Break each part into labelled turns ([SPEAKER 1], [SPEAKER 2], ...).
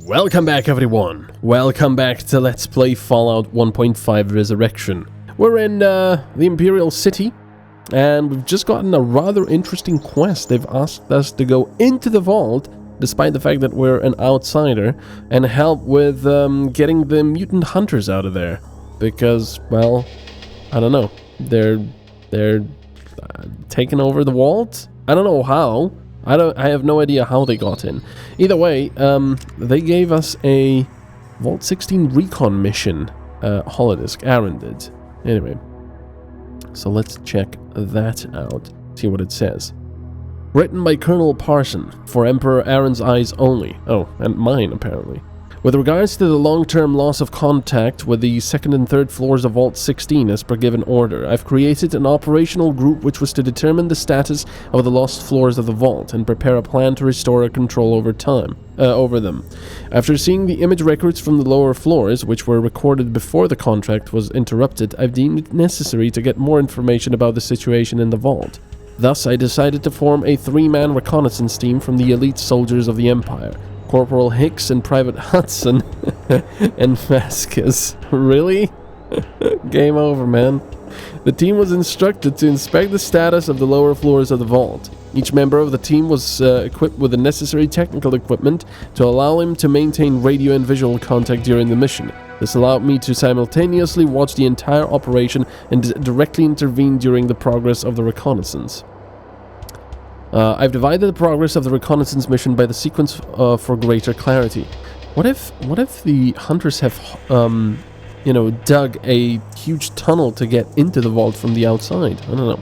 [SPEAKER 1] Welcome back, everyone. Welcome back to Let's Play Fallout 1.5 Resurrection. We're in the Imperial City, and we've just gotten a rather interesting quest. They've asked us to go into the vault, despite the fact that we're an outsider, and help with getting the mutant hunters out of there. Because, well, I don't know. They're taking over the vault? I don't know how. I have no idea how they got in. Either way, they gave us a Vault 16 recon mission. Holodisk, Aaron did. Anyway, so let's check that out. See what it says. Written by Colonel Parson, for Emperor Aaron's eyes only. Oh, and mine, apparently. With regards to the long-term loss of contact with the second and third floors of Vault 16 as per given order, I've created an operational group which was to determine the status of the lost floors of the vault and prepare a plan to restore control over them. After seeing the image records from the lower floors, which were recorded before the contract was interrupted, I've deemed it necessary to get more information about the situation in the vault. Thus, I decided to form a 3-man reconnaissance team from the elite soldiers of the Empire. Corporal Hicks and Private Hudson and Vasquez. Really? Game over, man. The team was instructed to inspect the status of the lower floors of the vault. Each member of the team was equipped with the necessary technical equipment to allow him to maintain radio and visual contact during the mission. This allowed me to simultaneously watch the entire operation and directly intervene during the progress of the reconnaissance. I've divided the progress of the reconnaissance mission by the sequence for greater clarity. What if the hunters have, dug a huge tunnel to get into the vault from the outside? I don't know.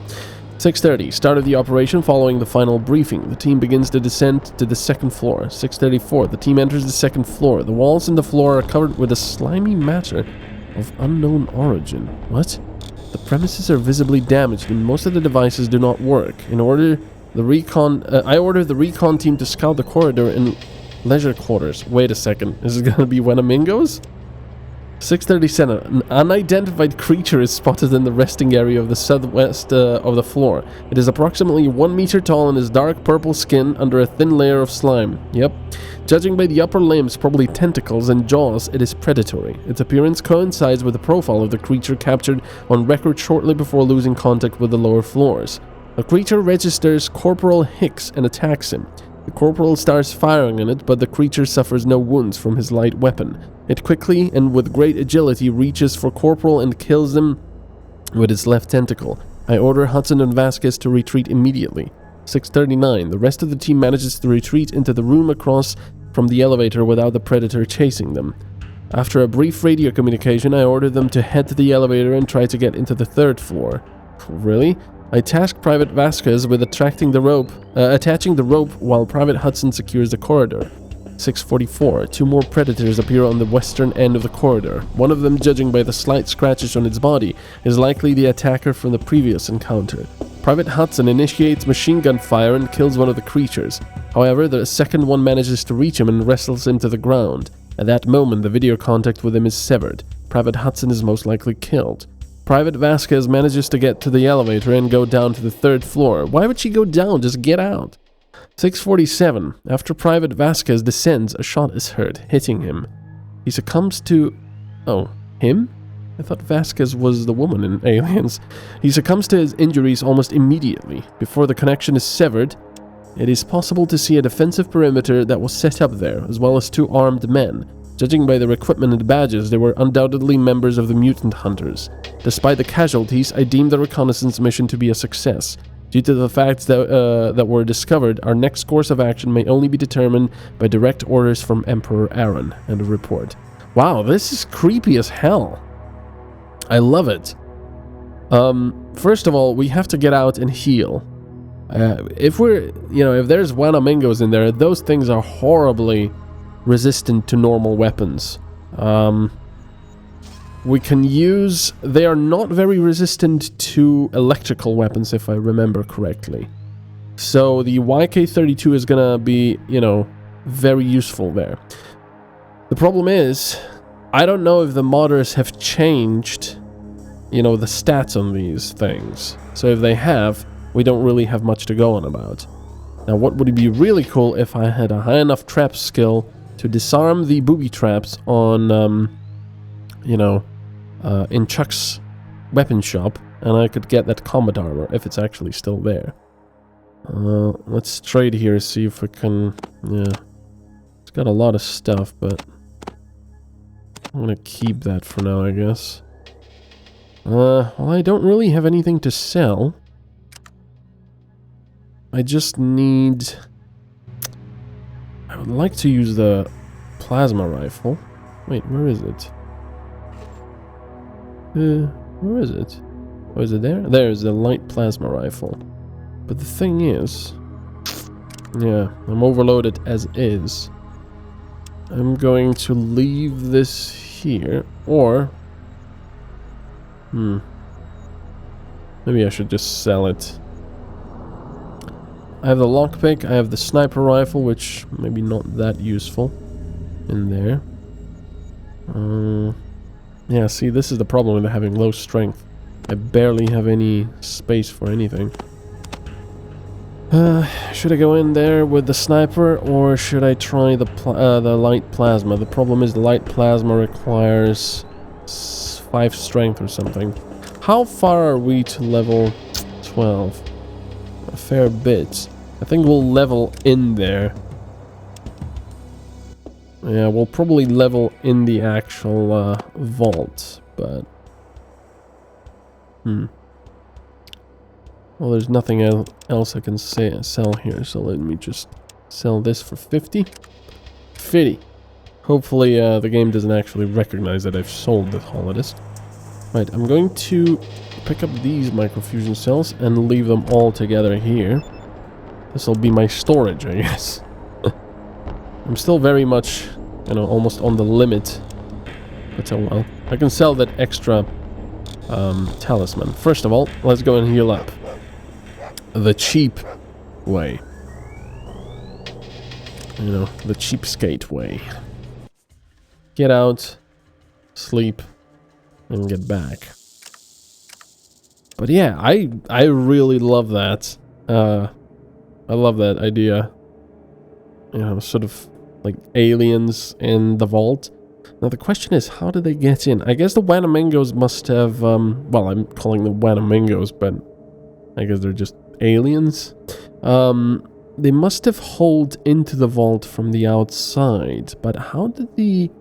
[SPEAKER 1] 6:30, start of the operation following the final briefing. The team begins the descent to the second floor. 6:34, the team enters the second floor. The walls and the floor are covered with a slimy matter of unknown origin. What? The premises are visibly damaged and most of the devices do not work. I ordered the recon team to scout the corridor in leisure quarters. Wait a second, is it gonna be Wenamingos? 6:37, an unidentified creature is spotted in the resting area of the southwest of the floor. It is approximately 1 meter tall and has dark purple skin under a thin layer of slime. Yep. Judging by the upper limbs, probably tentacles, and jaws, it is predatory. Its appearance coincides with the profile of the creature captured on record shortly before losing contact with the lower floors. The creature registers Corporal Hicks and attacks him. The corporal starts firing on it, but the creature suffers no wounds from his light weapon. It quickly and with great agility reaches for Corporal and kills him with its left tentacle. I order Hudson and Vasquez to retreat immediately. 6:39. The rest of the team manages to retreat into the room across from the elevator without the predator chasing them. After a brief radio communication, I order them to head to the elevator and try to get into the third floor. Really? I task Private Vasquez with attaching the rope while Private Hudson secures the corridor. 6:44. 2 more predators appear on the western end of the corridor. One of them, judging by the slight scratches on its body, is likely the attacker from the previous encounter. Private Hudson initiates machine gun fire and kills one of the creatures. However, the second one manages to reach him and wrestles him to the ground. At that moment, the video contact with him is severed. Private Hudson is most likely killed. Private Vasquez manages to get to the elevator and go down to the third floor. Why would she go down? Just get out. 6:47. After Private Vasquez descends, a shot is heard, hitting him. He succumbs to... Oh, him? I thought Vasquez was the woman in Aliens. He succumbs to his injuries almost immediately. Before the connection is severed, it is possible to see a defensive perimeter that was set up there, as well as 2 armed men. Judging by their equipment and badges, they were undoubtedly members of the mutant hunters. Despite the casualties, I deemed the reconnaissance mission to be a success. Due to the facts that were discovered, our next course of action may only be determined by direct orders from Emperor Aaron. And a report. Wow, this is creepy as hell. I love it. First of all, we have to get out and heal. If there's Wenamingos in there, those things are horribly resistant to normal weapons. We can use... They are not very resistant to electrical weapons, if I remember correctly. So the YK-32 is gonna be, very useful there. The problem is, I don't know if the modders have changed, the stats on these things. So if they have, we don't really have much to go on about. Now, what would be really cool if I had a high enough trap skill to disarm the booby traps on, you know, in Chuck's weapon shop, and I could get that combat armor if it's actually still there. Let's trade here, see if we can... Yeah, it's got a lot of stuff, but I'm gonna keep that for now, I guess. Well, I don't really have anything to sell. I just need... I would like to use the plasma rifle. Wait, where is it? Where is it? Oh, is it there? There's the light plasma rifle. But the thing is... Yeah, I'm overloaded as is. I'm going to leave this here, or... Maybe I should just sell it. I have the lockpick, I have the sniper rifle, which maybe not that useful in there. Yeah, see, this is the problem with having low strength. I barely have any space for anything. Should I go in there with the sniper, or should I try the light plasma? The problem is the light plasma requires 5 strength or something. How far are we to level 12? A fair bit. I think we'll level in there. Yeah, we'll probably level in the actual vault, but... Well, there's nothing else I can sell here, so let me just sell this for 50. 50. Hopefully the game doesn't actually recognize that I've sold all of this. Right, I'm going to pick up these microfusion cells and leave them all together here. This will be my storage, I guess. I'm still very much, you know, almost on the limit. But oh well. I can sell that extra talisman. First of all, let's go and heal up. The cheap way. You know, the cheapskate way. Get out, sleep, and get back. But yeah, I really love that. I love that idea. You know, sort of like aliens in the vault. Now the question is, how did they get in? I guess the Wanamingos must have, well, I'm calling them Wanamingos, but I guess they're just aliens. They must have holed into the vault from the outside, but how did the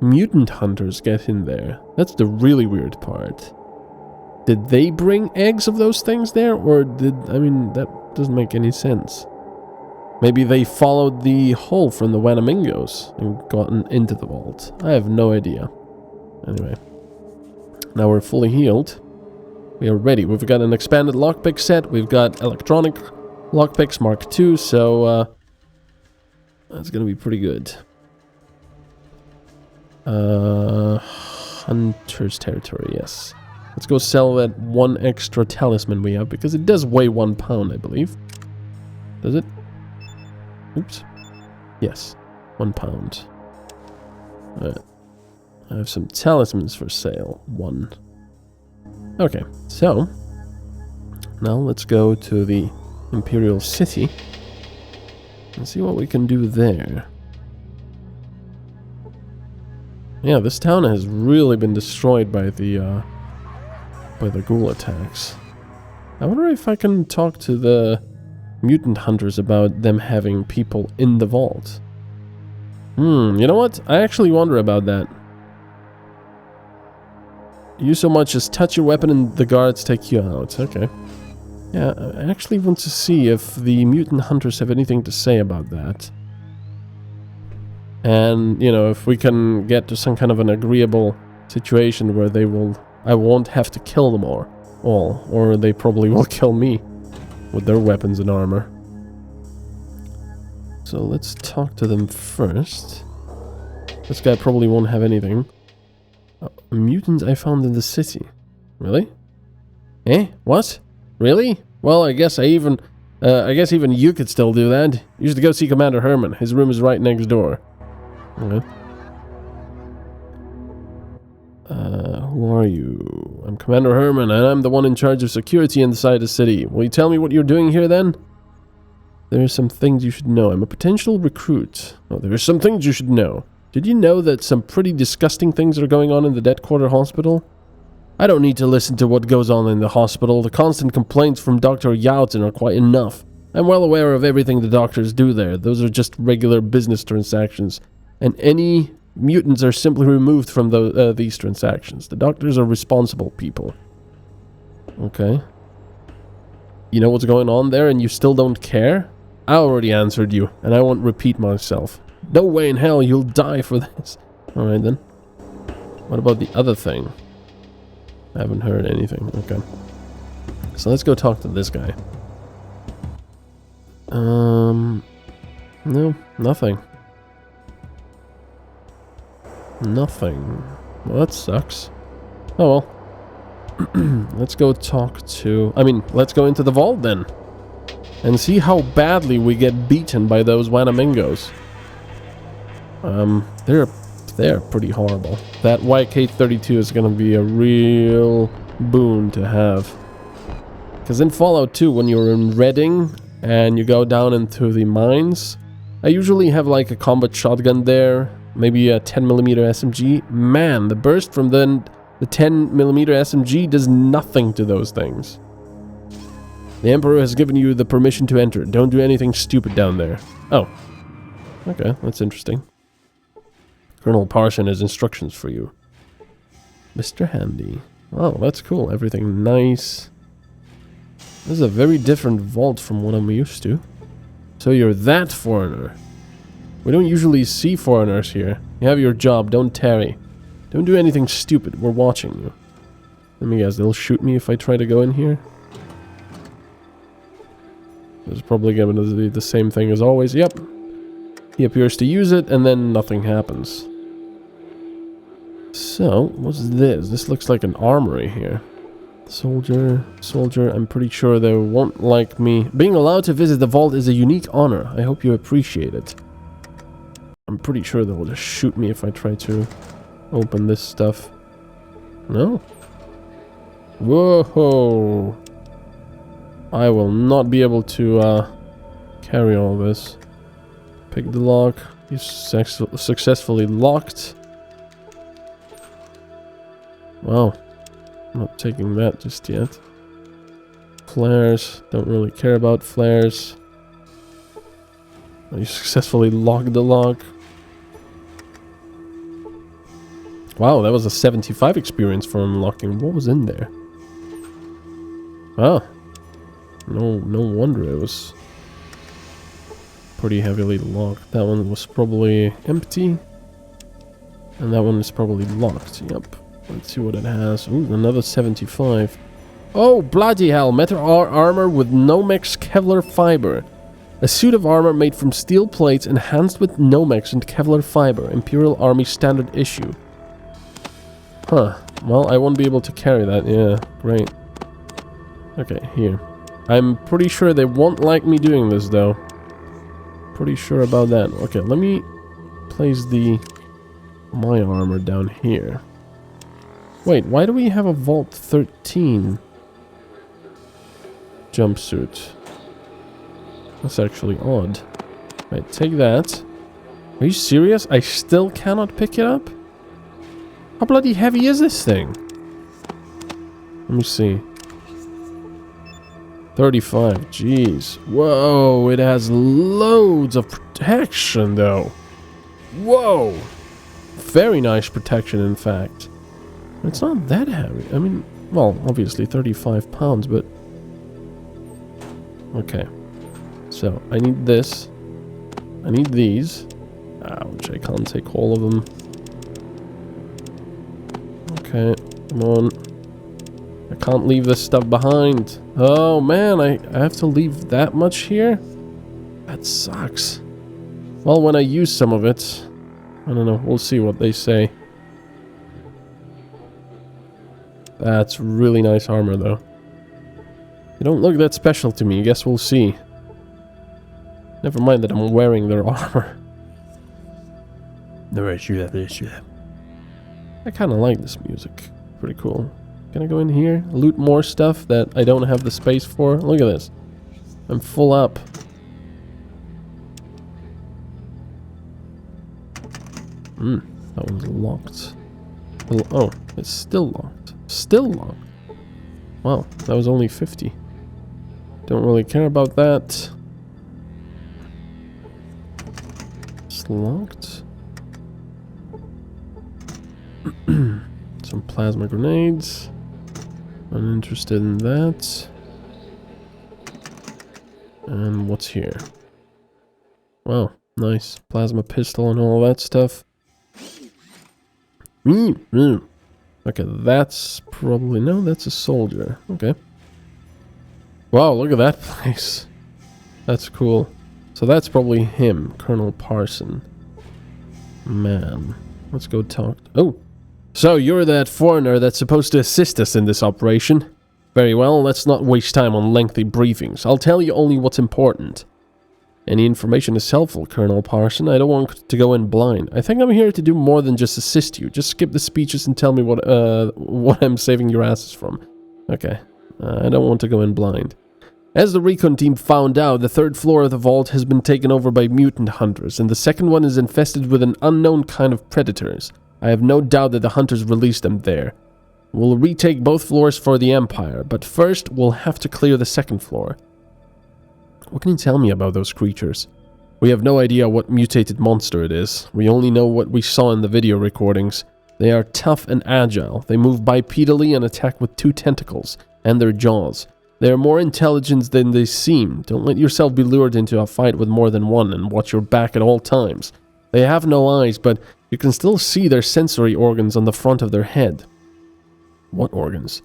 [SPEAKER 1] mutant hunters get in there? That's the really weird part. Did they bring eggs of those things there, or did... I mean, that doesn't make any sense. Maybe they followed the hole from the Wanamingos and gotten into the vault. I have no idea. Anyway. Now we're fully healed. We are ready. We've got an expanded lockpick set. We've got electronic lockpicks Mark II, so that's gonna be pretty good. Hunter's territory, yes. Let's go sell that one extra talisman we have, because it does weigh 1 pound, I believe. Does it? Oops. Yes, 1 pound. Alright. I have some talismans for sale. 1. Okay, so now let's go to the Imperial City and see what we can do there. Yeah, this town has really been destroyed by the ghoul attacks. I wonder if I can talk to the mutant hunters about them having people in the vault. You know what? I actually wonder about that. You so much as touch your weapon and the guards take you out. Okay. Yeah, I actually want to see if the mutant hunters have anything to say about that. And, you know, if we can get to some kind of an agreeable situation where I won't have to kill them all, or they probably will kill me with their weapons and armor. So let's talk to them first. This guy probably won't have anything. Mutants I found in the city. Really? Eh? What? Really? Well, I guess even you could still do that. You should go see Commander Herman. His room is right next door. Okay. Who are you? I'm Commander Herman, and I'm the one in charge of security inside the city. Will you tell me what you're doing here, then? There are some things you should know. I'm a potential recruit. Oh, there are some things you should know. Did you know that some pretty disgusting things are going on in the Dead Quarter Hospital? I don't need to listen to what goes on in the hospital. The constant complaints from Dr. Yauten are quite enough. I'm well aware of everything the doctors do there. Those are just regular business transactions. And any mutants are simply removed from these transactions. The doctors are responsible people. Okay. You know what's going on there and you still don't care? I already answered you, and I won't repeat myself. No way in hell you'll die for this. Alright then. What about the other thing? I haven't heard anything. Okay. So let's go talk to this guy. No, nothing. Nothing. Well, that sucks. Oh well. Let's go talk to... let's go into the vault then. And see how badly we get beaten by those Wanamingos. They're pretty horrible. That YK-32 is gonna be a real boon to have. Because in Fallout 2, when you're in Reading and you go down into the mines, I usually have like a combat shotgun there, maybe a 10mm SMG. Man, the burst from the 10mm SMG does nothing to those things. The Emperor has given you the permission to enter. Don't do anything stupid down there. Oh. Okay, that's interesting. Colonel Parson has instructions for you. Mr. Handy. Oh, that's cool. Everything nice. This is a very different vault from what I'm used to. So you're that foreigner. We don't usually see foreigners here. You have your job. Don't tarry. Don't do anything stupid. We're watching you. Let me guess. They'll shoot me if I try to go in here. It's probably going to be the same thing as always. Yep. He appears to use it, and then nothing happens. So, what's this? This looks like an armory here. Soldier, I'm pretty sure they won't like me. Being allowed to visit the vault is a unique honor. I hope you appreciate it. I'm pretty sure they'll just shoot me if I try to open this stuff. No? Whoa! I will not be able to carry all this. Pick the lock. He's successfully locked. Wow. I'm not taking that just yet. Flares. Don't really care about flares. You successfully locked the lock. Wow, that was a 75 experience for unlocking. What was in there? Oh. No wonder it was pretty heavily locked. That one was probably empty. And that one is probably locked. Yep. Let's see what it has. Ooh, another 75. Oh, bloody hell. Metal armor with Nomex Kevlar fiber. A suit of armor made from steel plates enhanced with Nomex and Kevlar fiber. Imperial Army standard issue. Huh. Well, I won't be able to carry that. Yeah, great. Okay, here. I'm pretty sure they won't like me doing this, though. Pretty sure about that. Okay, let me place my armor down here. Wait, why do we have a Vault 13 jumpsuit? That's actually odd. Right, take that. Are you serious? I still cannot pick it up? How bloody heavy is this thing? Let me see. 35. Jeez. Whoa, it has loads of protection, though. Whoa. Very nice protection, in fact. It's not that heavy. I mean, well, obviously 35 pounds, but... Okay. So, I need this. I need these. Ouch, I can't take all of them. Okay, come on. I can't leave this stuff behind. Oh man, I have to leave that much here? That sucks. Well, when I use some of it, I don't know, we'll see what they say. That's really nice armor, though. You don't look that special to me, I guess we'll see. Never mind that I'm wearing their armor. I kind of like this music. Pretty cool. Can I go in here? Loot more stuff that I don't have the space for? Look at this. I'm full up. That one's locked. Oh, it's still locked. Still locked. Wow, that was only 50. Don't really care about that. It's locked. Some plasma grenades. Uninterested in that. And what's here? Wow, nice. Plasma pistol and all that stuff. Okay, that's probably... No, that's a soldier. Okay. Wow, look at that place. That's cool. So that's probably him, Colonel Parson. Man. Let's go talk... Oh! So, you're that foreigner that's supposed to assist us in this operation. Very well, let's not waste time on lengthy briefings. I'll tell you only what's important. Any information is helpful, Colonel Parson. I don't want to go in blind. I think I'm here to do more than just assist you. Just skip the speeches and tell me what I'm saving your asses from. Okay. I don't want to go in blind. As the recon team found out, the third floor of the vault has been taken over by mutant hunters, and the second one is infested with an unknown kind of predators. I have no doubt that the hunters released them there. We'll retake both floors for the Empire, but first we'll have to clear the second floor. What can you tell me about those creatures? We have no idea what mutated monster it is. We only know what we saw in the video recordings. They are tough and agile. They move bipedally and attack with 2 tentacles and their jaws. They are more intelligent than they seem. Don't let yourself be lured into a fight with more than one, and watch your back at all times. They have no eyes, but you can still see their sensory organs on the front of their head. What organs?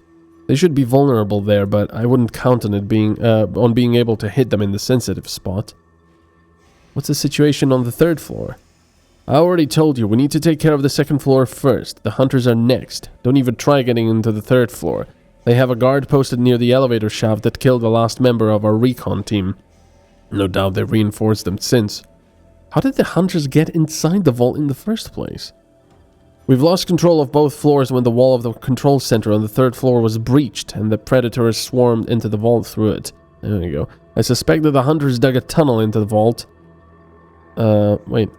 [SPEAKER 1] They should be vulnerable there, but I wouldn't count on it being able to hit them in the sensitive spot. What's the situation on the third floor? I already told you, we need to take care of the second floor first. The hunters are next. Don't even try getting into the third floor. They have a guard posted near the elevator shaft that killed the last member of our recon team. No doubt they've reinforced them since. How did the hunters get inside the vault in the first place? We've lost control of both floors when the wall of the control center on the third floor was breached and the predators swarmed into the vault through it. There we go. I suspect that the hunters dug a tunnel into the vault. Wait.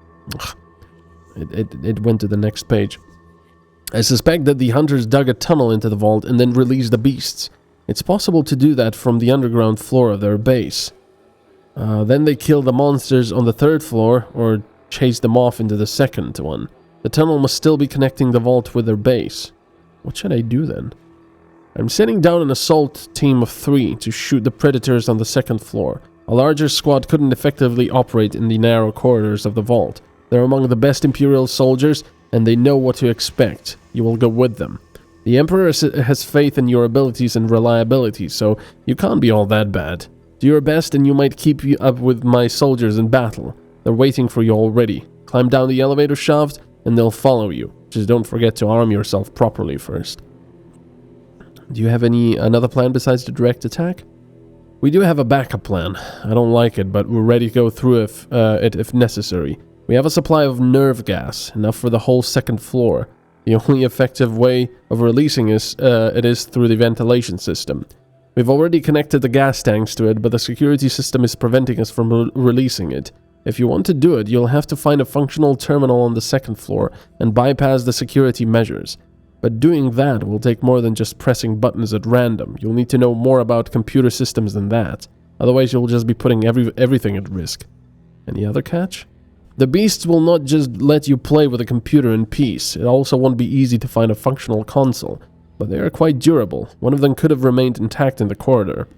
[SPEAKER 1] It went to the next page. I suspect that the hunters dug a tunnel into the vault and then released the beasts. It's possible to do that from the underground floor of their base. Then they killed the monsters on the third floor or chased them off into the second one. The tunnel must still be connecting the vault with their base. What should I do then? I'm sending down an assault team of 3 to shoot the predators on the second floor. A larger squad couldn't effectively operate in the narrow corridors of the vault. They're among the best Imperial soldiers, and they know what to expect. You will go with them. The Emperor has faith in your abilities and reliability, so you can't be all that bad. Do your best and you might keep up with my soldiers in battle. They're waiting for you already. Climb down the elevator shaft and they'll follow you. Just don't forget to arm yourself properly first. Do you have another plan besides the direct attack? We do have a backup plan. I don't like it, but we're ready to go through it if necessary. We have a supply of nerve gas, enough for the whole second floor. The only effective way of releasing it is through the ventilation system. We've already connected the gas tanks to it, but the security system is preventing us from releasing it. If you want to do it, you'll have to find a functional terminal on the second floor and bypass the security measures. But doing that will take more than just pressing buttons at random. You'll need to know more about computer systems than that. Otherwise, you'll just be putting everything at risk. Any other catch? The beasts will not just let you play with a computer in peace. It also won't be easy to find a functional console. But they are quite durable. One of them could have remained intact in the corridor.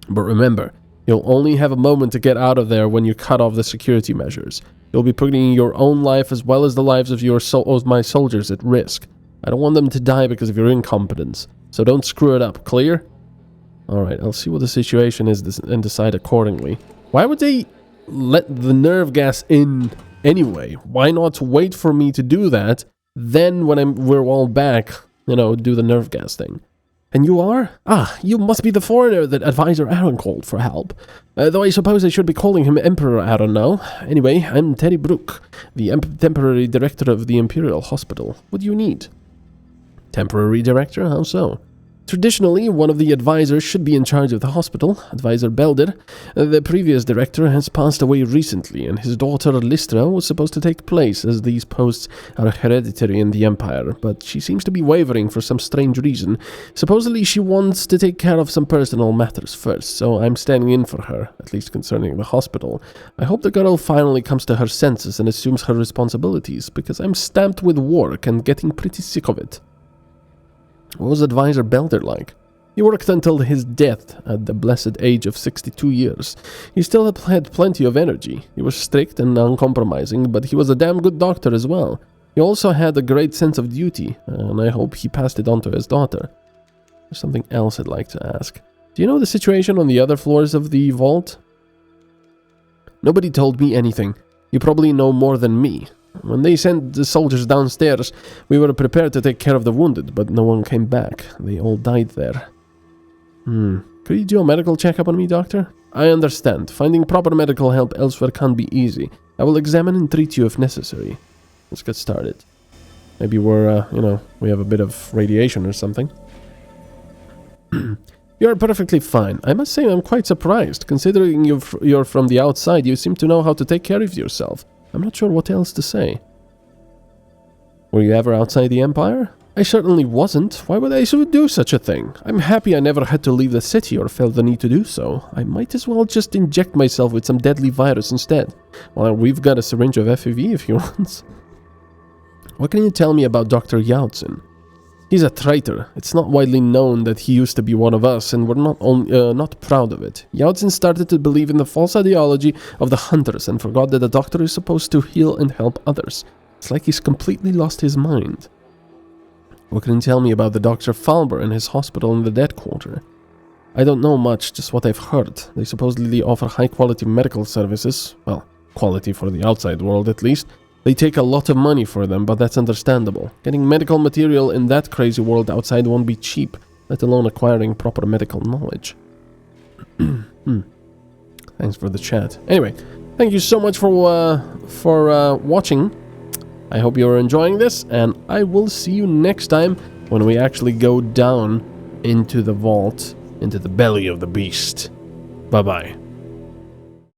[SPEAKER 1] But remember, you'll only have a moment to get out of there when you cut off the security measures. You'll be putting your own life as well as the lives of my soldiers at risk. I don't want them to die because of your incompetence, so don't screw it up, clear? Alright, I'll see what the situation is and decide accordingly. Why would they let the nerve gas in anyway? Why not wait for me to do that, then when we're all back, do the nerve gas thing? And you are? Ah, you must be the foreigner that Advisor Aaron called for help. Though I suppose I should be calling him Emperor Aaron now. Anyway, I'm Teddy Brooke, the temporary director of the Imperial Hospital. What do you need? Temporary director? How so? Traditionally, one of the advisors should be in charge of the hospital, Advisor Belder. The previous director has passed away recently, and his daughter Lystra was supposed to take place, as these posts are hereditary in the Empire, but she seems to be wavering for some strange reason. Supposedly she wants to take care of some personal matters first, so I'm standing in for her, at least concerning the hospital. I hope the girl finally comes to her senses and assumes her responsibilities, because I'm stamped with work and getting pretty sick of it. What was Advisor Belder like? He worked until his death at the blessed age of 62 years. He still had plenty of energy. He was strict and uncompromising, but he was a damn good doctor as well. He also had a great sense of duty, and I hope he passed it on to his daughter. There's something else I'd like to ask. Do you know the situation on the other floors of the vault? Nobody told me anything. You probably know more than me. When they sent the soldiers downstairs, we were prepared to take care of the wounded, but no one came back. They all died there. Could you do a medical checkup on me, Doctor? I understand. Finding proper medical help elsewhere can't be easy. I will examine and treat you if necessary. Let's get started. Maybe we're, we have a bit of radiation or something. You're perfectly fine. I must say I'm quite surprised. Considering you're from the outside, you seem to know how to take care of yourself. I'm not sure what else to say. Were you ever outside the Empire? I certainly wasn't. Why would I do such a thing? I'm happy I never had to leave the city or felt the need to do so. I might as well just inject myself with some deadly virus instead. Well, we've got a syringe of FEV if you want. What can you tell me about Dr. Yautzin? He's a traitor. It's not widely known that he used to be one of us, and we're not proud of it. Yautzin started to believe in the false ideology of the hunters and forgot that a doctor is supposed to heal and help others. It's like he's completely lost his mind. What can you tell me about the Dr. Falber and his hospital in the Dead Quarter? I don't know much, just what I've heard. They supposedly offer high-quality medical services. Well, quality for the outside world at least. They take a lot of money for them, but that's understandable. Getting medical material in that crazy world outside won't be cheap, let alone acquiring proper medical knowledge. Thanks for the chat. Anyway, thank you so much for watching. I hope you're enjoying this, and I will see you next time when we actually go down into the vault, into the belly of the beast. Bye-bye.